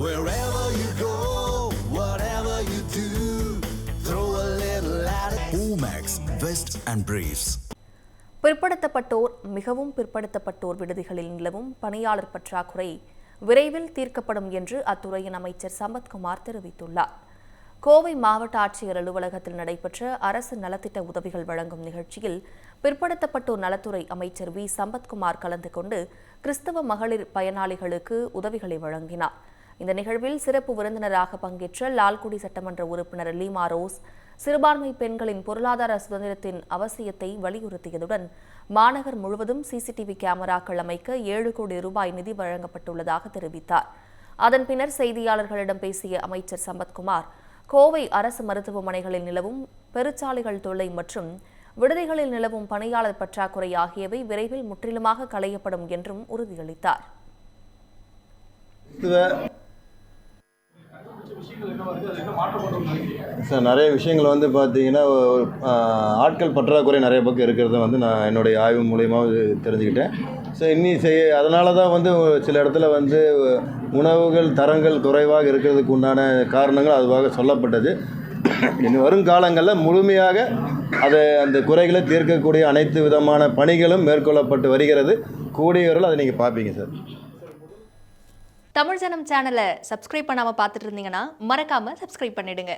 Wherever you go, whatever you do, throw a little at it. Omax, Vest and Briefs. பிற்படுத்தப்பட்டோர் மிகவும் பிற்படுத்தப்பட்டோர் விடுதிகளில் நிலவும் பணியாளர் பற்றாக்குறை விரைவில் தீர்க்கப்படும் என்று அத்துறையின் அமைச்சர் சம்பத்குமார் தெரிவித்துள்ளார். கோவை மாவட்ட ஆட்சியர் அலுவலகத்தில் நடைபெற்ற அரசு நலத்திட்ட உதவிகள் வழங்கும் நிகழ்ச்சியில் பிற்படுத்தப்பட்டோர் நலத்துறை அமைச்சர் வி சம்பத்குமார் கலந்து கொண்டு கிறிஸ்தவ மகளிர் பயனாளிகளுக்கு உதவிகளை வழங்கினார். இந்த நிகழ்வில் சிறப்பு விருந்தினராக பங்கேற்ற லால்குடி சட்டமன்ற உறுப்பினர் லீமா ரோஸ் சிறுபான்மை பெண்களின் பொருளாதார சுதந்திரத்தின் அவசியத்தை வலியுறுத்தியதுடன் மாநகர் முழுவதும் சிசிடிவி கேமராக்கள் அமைக்க 7 கோடி ரூபாய் நிதி வழங்கப்பட்டுள்ளதாக தெரிவித்தார். அதன் பின்னர் செய்தியாளர்களிடம் பேசிய அமைச்சர் சம்பத்குமார் கோவை அரசு மருத்துவமனைகளில் நிலவும் பெருச்சாலைகள் தொல்லை மற்றும் விடுதிகளில் நிலவும் பணியாளர் பற்றாக்குறை ஆகியவை விரைவில் முற்றிலுமாக களையப்படும் என்றும் உறுதியளித்தார். சார், நிறைய விஷயங்கள் பார்த்தீங்கன்னா ஆட்கள் பற்றாக்குறை நிறைய பக்கம் இருக்கிறத நான் என்னுடைய ஆய்வு மூலயமா தெரிஞ்சுக்கிட்டேன். ஸோ அதனால தான் சில இடத்துல உணவுகள் தரங்கள் குறைவாக இருக்கிறதுக்கு உண்டான காரணங்கள் அதுவாக சொல்லப்பட்டது. இனி வருங்காலங்களில் முழுமையாக அந்த குறைகளை தீர்க்கக்கூடிய அனைத்து விதமான பணிகளும் மேற்கொள்ளப்பட்டு வருகிறது. கூடியவர்கள் அதை நீங்கள் பார்ப்பீங்க சார். தமிழ் ஜனம் சேனலை சப்ஸ்கிரைப் பண்ணாமல் பார்த்துட்டு இருந்தீங்கன்னா மறக்காமல் சப்ஸ்கிரைப் பண்ணிடுங்க.